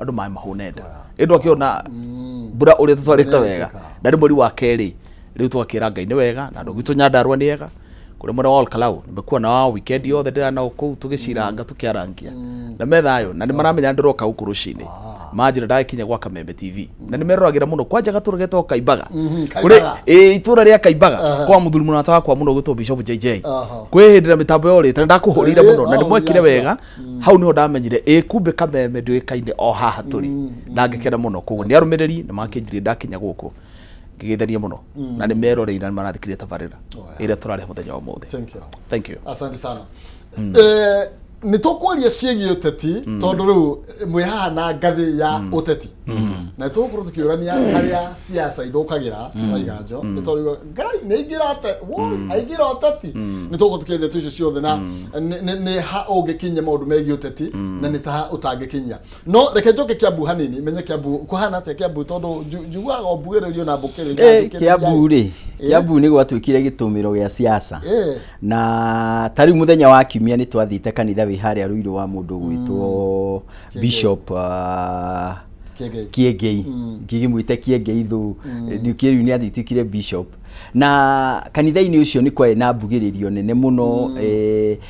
andu mai mahunenda endo akiona bura uri tutwarite wega ndari muri wa keri riu twakira Ngai ni wega na andu gitu Nyandarua ni wega kuri mwena wa Kalau nimekuwa na wao weekend yothe ndira na uku tugiciranga tukiarangia na methayo na ni maramenya ndiroka uku rucini majira ndakinya gwa Kameme TV na nimeroragira muno kwanja gaturugete Kaimbaga kuri itura ria Kaimbaga kwa muthuri munata wakwa muno gwitwo Bishop JJ kwihindira mitambo yori tena ndakuhurire muno na nimwekire wega hau niho ndamenyire kumbe Kameme ndwikaine o haha turi na ngikena muno kugu ni arumiriri na makinjire ndakinya guku ngigithania muno na nimeroreire na marathikire tabarira ire turare muthenya wa mothe. Thank you asante sana. Nitokwaria ciegi uteti tondu riu mwihaha na ngathi ya uteti na tukuru tukiurania haria siasa ithukagira maiganjo nitorigo ngai neigirate aigira uteti nitoko tukiendia tuicio ciothe na ni ha ungikinya maundu megi uteti na ni ta utangikinya no reke njoke Kiambu hanini menye Kiambu kuhana ate Kiambu tondu jugaga obugererio na bukererio Kiambu ri Kiambu ni gwatwikire gitumiro gia siasa na tari muthenya wa Kiumia ni twathite kanitha wi haria ruiro wa mundu gwitwo Bishop Kiegei ngigimwite Kiegei thu ndikiri ni athitikire Bishop na kanitha-ini ucio ni kwa na mbugiririo nene muno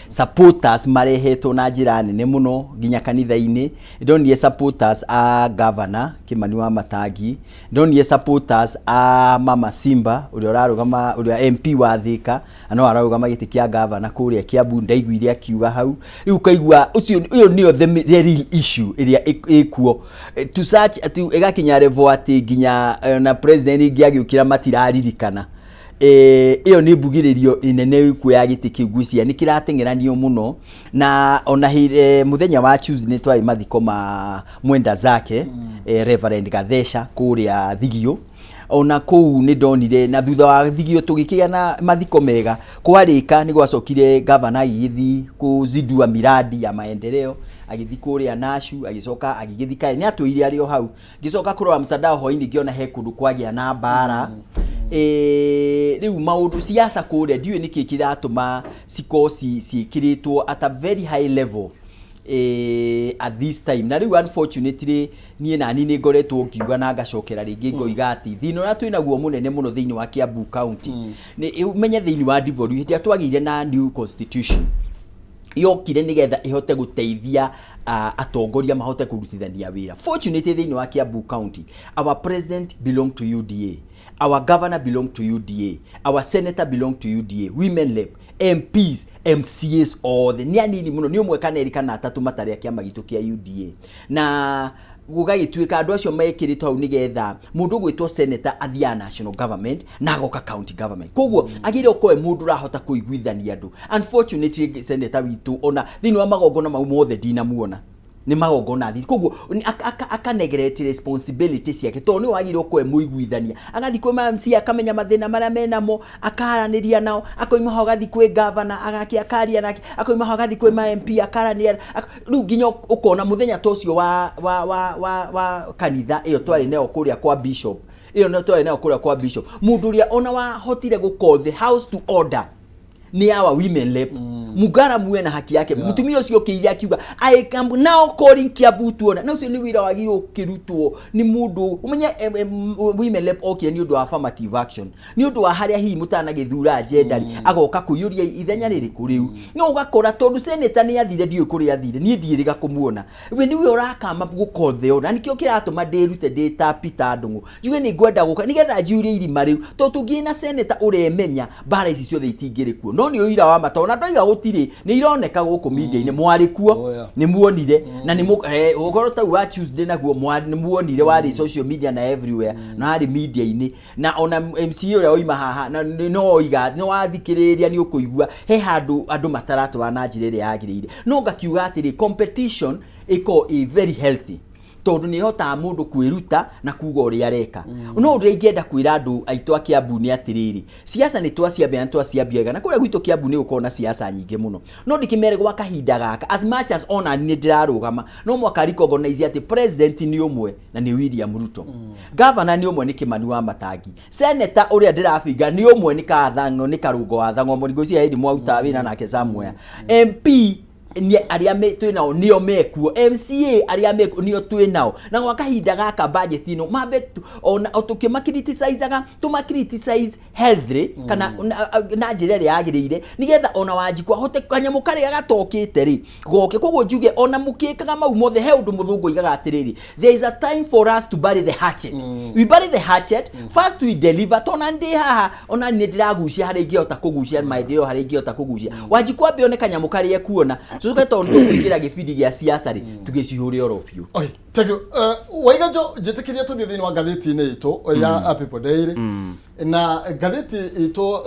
supporters marehetwo na njira nene muno ginya kanitha-ini ndonire supporters a governor Kimani wa Matangi ndonire supporters a Mama Simba uria ararugama uria MP wa Thika ano ararugama giti kia governor kuria Kiambu ndaiguire akiuga hau riu kaigua ucio uyo nio the real issue iria ikuo to search ati igakinya level ati ginya na president ngiagiukira matiraririkana iyo ni mbugiririo inene kuya giti kigucia ni kiratengeranio muno na ona muthenya wa Tuesday ni twai mathiko ma mwenda zake Reverend Gathesha kuria Thigio ona kuu ni ndonire na thutha wa Thigio tugikia na mathiko mega kwarika ni gwacokire governor igithi kuzindua miradi ya maendeleo agithi kuria Nashu agicoka agigithika ni atwire ario hau gicoka kurora mtandao hoini ngiona he kundu kwagia na bara riu maundu siasa kuria ndiwe niki kiratuma sikosi cikiritwo at a very high level at this time na riu unfortunately nie nani ni ngoretwo ngiuga na ngacokera ringi ngoiga ati thino na twina guo munene muno thiini wa Kiambu county ni umenye thiini wa devolution hiti atwagire na new constitution yokire nigetha ihote guteithia atongoria mahote kurutithania wira. Fortunately thiini wa Kiambu county our president belong to UDA, our governor belong to UDA, our senator belong to UDA, women rep, MPs, MCAs all the nianini muno ni umwe kana erikana atatu matari ya kiama gitu kia UDA na gugagituika andu acio mekirito hau nigetha mundu gwitwo senator athia national government na agoka county government koguo agire okoe mundu rahota kuiguithania andu. Unfortunately senator witu ona thini wa magongona mau mothe dina muona ni magongona thi koguo akanegerete responsibility ciake to ni wagire okoe muiguithania agathi kwe MC akamenya mathina maria menamo akaraniria nao akoima hogathi kwe governor agaki akaria nake akoima hogathi kwe MP akarania riu nginya ukona muthenya tocio wa kanitha iyo twari neo kuria kwa Bishop iyo no twari neo kuria kwa Bishop mundu ria ona wa hotire guko the house to order ni our women rep mugara muwe na haki yake mutumia ucio kiiria kiuga I come now calling Kiambu tuona na ucio ni wira wagiro kirutwo ni mundu umenye women rep okay ni undu wa affirmative action ni undu wa haria hi mutana githura gender agoka kuyuria ithenya riri kuriu no ugakora tondu senator ni athire ndiwe kuri athire ni ndiiriga kumuona we ni we urakama gukotheo na nikio kiratuma ndirute data Peter Ndungu juwe ni ngwenda guka nigetha njurie irima riu to tungi na senator uremenya bara ici ciothe itingire kuo no ni uira wa matona ndoiga gutiri ni ironeka guku media ni mwari kuo ni muonire na ni ugorota wa Tuesday naguo mwari ni muonire wari social media na everywhere na ari media ini na ona MC uria oima haha na no oiga no wathikiriria ni ukuigua he handu andu mataratwa na njire ria yagirire no ngakiuga atiri competition iko very healthy tondu ni hota mundu kwiruta na kuga uri areka no ndingienda kwira andu aitu a Kiambu ni atiriri siasa ni twaciambia twaciambiaga na kuria gwitu Kiambu ni ukona siasa nyingi muno no ndikimere gwa kahinda gaka as much as ona ni ndirarugama no mwaka recognize ati president ni umwe na ni William Ruto governor ni umwe ni Kimani wa Matangi senator uria ndirafinga ni umwe ni Kathango ni Karungo wa Thang'o Mũrigo cia hidi mwauta wina nake Samuel MP ni aria me twinao nio mekuo MCA aria mekuo nio twinao na gwa kahinda gaka budget ino mambe ona tukima criticizeaga tuma criticize healthry kana na njira ria yagirire nigetha ona Wanjikũ ahote kanyamu karia gatokite ri goke koguo njuge ona mukikaga mau mothe he undu muthungu igaga atiriri there is a time for us to bury the hatchet we bury the hatchet first we deliver tona ndi haha ona ni ndiragucia hari ingihota kugucia maendeleo hari ingihota kugucia Wanjikũ ambe one kanyamu karia kuona tuke tondu tukigira gibindi gia siasa ri tugicihure oropio okay thank you waigajo jitikiria tu thini wa gatheti-ini itu ya People Daily na gatheti itu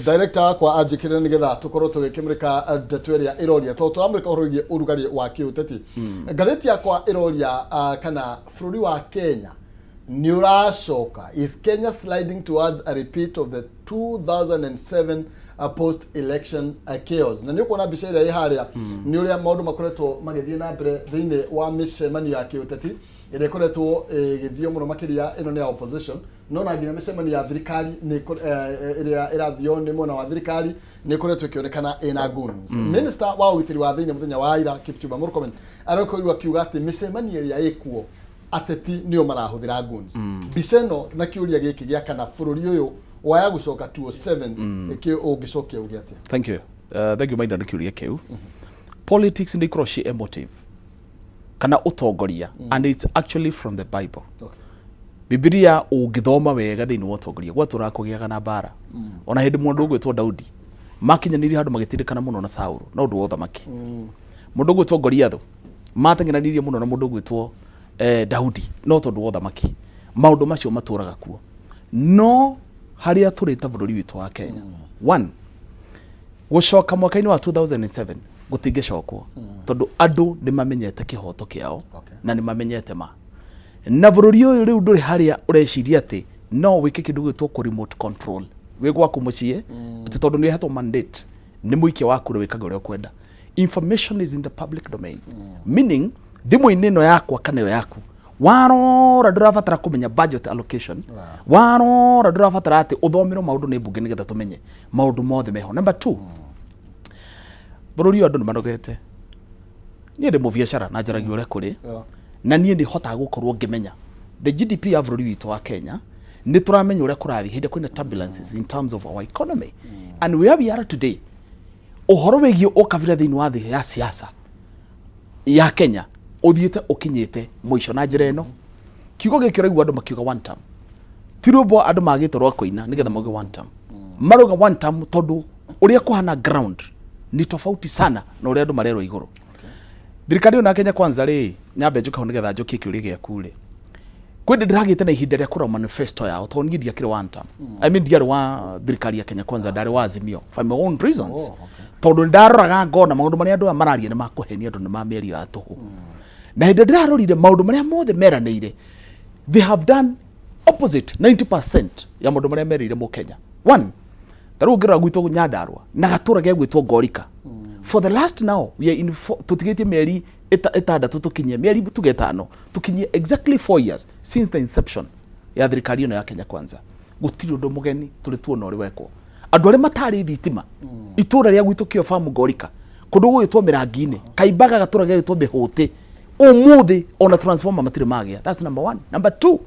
director kwa ajikire nigetha tukorwo tugikimrika ndeto iroria to turamrika urugie urugari wa kiuteti gatheti yakwa iroria kana bururi wa Kenya ni uracoka is Kenya sliding towards a repeat of the 2007 post-election chaos na niko na bica ĩrĩa ĩharĩa nĩ ũrĩa maũndũ makoretwo magĩthiĩ na mbere thĩinĩ wa mĩcemanio ya kĩũteti ĩrĩa ĩkoretwo ĩgĩthiĩ mũno makĩria ĩno nĩ ya opposition no na nginya mĩcemanio ya thirikari ĩrĩa ĩrathio nĩ mwena wa thirikari nĩ ĩkoretwo ĩkĩonekana ĩna goons minister wa ũgitĩri wa thĩinĩ mũthenya wa ira Kipchumba Murkomen arakorirwo akiuga atĩ mĩcemanio ĩrĩa ĩkuo ateti nĩo marahũthĩra goons mbica ĩno na kĩũria gĩkĩ gĩa kana bũrũri ũyũ waya gucoka 207 ke ogicoke ugiate. Thank you. Thank you mainda nikiuria kiu. Politics ndi cross emotive. Kana utongoria and it's actually from the Bible. Okay. Biblia ugithoma wega thini wa utongoria gwa turakugiaga na bara. Ona hindi mundu gwitwo Daudi. Makinyaniri handu magitindikana muno na Saul. Na undu wa thamaki. Mundu gwitwo Goliath. Matengenanirie muno na mundu gwitwo Daudi. No tondu wa thamaki. Maundu macio maturaga kuo. No haria turita bururi witu wa Kenya. One, gucoka mwaka-ini wa 2007 gutingicokwo tondu andu ni mamenyete kihoto kiao na ni mamenyete ma na bururi uyu riu nduri haria ureciria ati no wike kindu gwitwo ku remote control we gwaku mucie ati tondu ni hetwo mandate ni muikia waku wikaga uria kwenda. Information is in the public domain meaning thimu-ini ino yakwa kana yo yaku warora ndurabatara kumenya budget allocation warora ndurabatara ati uthomero maundu ni mbunge nigetha tumenye maundu mothe meho. Number 2, bururi andu ni manogete nie ndi mubiashara na njaragia uria kuri na nie ndi hota gukorwo ngimenya the GDP ya bururi witu wa Kenya ni turamenya uria kurathi hindi kwina turbulences in terms of our economy and where we are today uhoro wegi ukavira thini wa thi ya siasa ya Kenya uthiete ukinyite muico na njira ino kiugo gikira igwa andu makiuga one term tirobo andu magite rwa koina nigetha mauge one term maruga one term tondu uria kuhana ground ni tofauti sana na uria andu marero iguru. Thirikari na Kenya kwanza ri nyambe njuka nigetha njukie kiuria giaku ri kwende ndiragite na ihinda ria kura manifesto yao tondu ngidia kire one term I mean diari wa thirikari ya Kenya kwanza ndari wa Azimio for my own reasons tondu ndaroraga ngona maundu maria andu mararia ni makuhenia andu ni mameria atuhu na hindi ndirarorire maundu maria mothe meranĩire they have done opposite 90% ya maundu maria merire mu Kenya. One, taru ngira gwitwo Nyandarua na gatura ge gwitwo Ngorika for the last now we are in tutigetie mieri itandatu tukinyie mieri tugetano tukinyie exactly 4 years since the inception ya thirikari ino ya Kenya kwanza gutiri undu mugeni turi tuona uri wekwo andu aria matari thitima itura ria gwitwo kio famu Ngorika kundu gwitwo Mirangi-ini Kaimbaga gatura ge gwitwo Bihuti umuthi ona transformer matire magia. That's number 1. Number 2,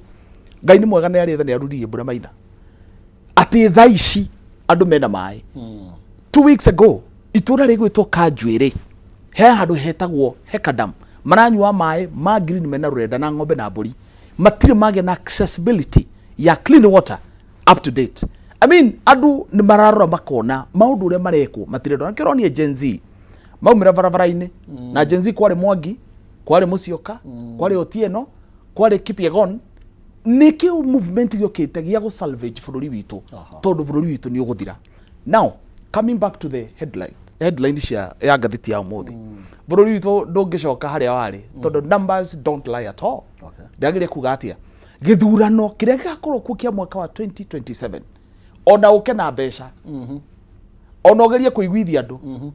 Ngai ni mwega ni aretha ni aruririe mbura maina ati thaici andu mena mai 2 weeks ago itura rigwitwo Kanjuiri he handu hetagwo Hekadam maranyua mai ma green mena rurenda na ng'ombe na mburi matire magia na accessibility ya clean water up to date. I mean andu ni mararora makona maundu uria marekwo matire ndona kironie Gen Z maumira barabara-ini na Gen Z kwari Mwangi kwari Musyoka kwari Otieno kwari Kipyegon niki movement yokite gia go salvage bururi witu tondu bururi witu ni uguthira. Now coming back to the headline ya gatheti ya umuthi bururi witu ndungicoka haria wari tondu numbers don't lie at all. Ndagiria kuga atia githurano kiria gigakorwo ku kia mwaka wa 2027 ona uke na mbeca ona ogeria kuiguithia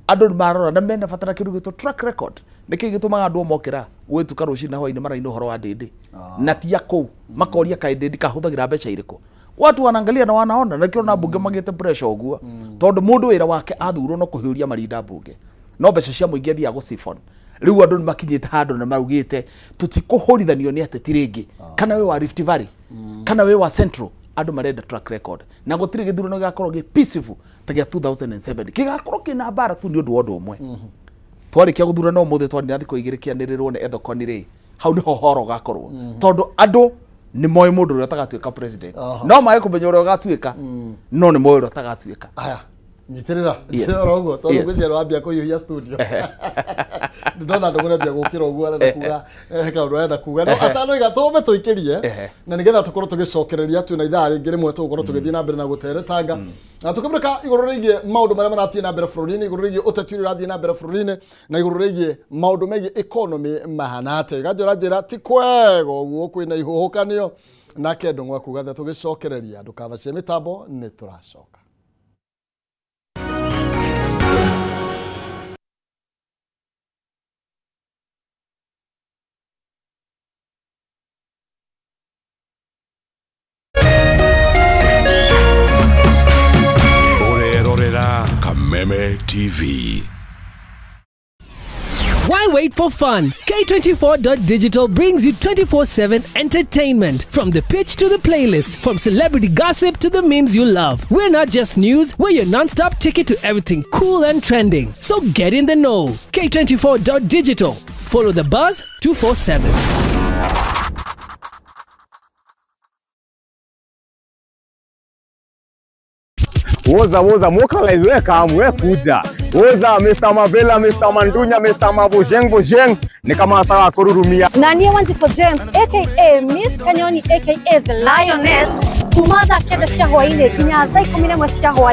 andu ni marora na mena fatara kindu gitwo track record niki gitumaga andu mokira gwituka rucina hwaini maraini horo wa ndindi na tia kou makoria ka ndindi kahuthagira mbeca iriku watu wanaangalia na wanaona na kiona bunge magite pressure uguo tondu mundu wira wake athurwo no kuhiuria marinda bunge no mbeca cia muingi thia gucibon riu andu makinyite handu na marugite tutikuhorithanio ni ateti ringi kana we wa Rift Valley kana we wa Central andu marenda track record na gutiri githurano gigakorwo gi peaceful ta gia 2007 gigakorwo kina bara tu ni undu wondu umwe twarikia guthurano muthe twani thiko igirikianirirwo ni ethokoni ri hau niho horo gakorwo tondu andu ni moy mundu uri atagatuika president no mae kumenya uri ugatuika no ni moy uri atagatuika aya nyitirira cero ugo tondu gwicero ambia kuiyuhia studio ndona ndogora ambia gukira ugo na kuga kaundu enda kuga no atano iga tume tuikirie na nigetha tukorwo tugicokereria tu na ithaa ringi rimwe tukorwo tugithii na mbere na guteretanga na tukamurika iguru rigie maundu maria marathie na mbere bururi-ini iguru rigie uteti uri rathie na mbere bururi-ini na iguru rigie maundu megie economy mahanate ganjira ti kwega uguo kwina ihuhukanio na kendo ngwa kuga tugicokereria ndukavacie mitambo ni turacoka. Meme TV. Why wait for fun? K24.digital brings you 24/7 entertainment. From the pitch to the playlist, from celebrity gossip to the memes you love. We're not just news, we're your non-stop ticket to everything cool and trending. So get in the know. K24.digital. Follow the buzz 247. Woza mokala kamwe kuja. Woza Mr. Mavela, Mr. Mandunya, Mr. Mabujeng ni kama sawa kururumia. Na niye Wanjiku James aka Miss Kanyoni aka The Lioness kumada keda cia hwaini kinya thaa 11 cia hwaini.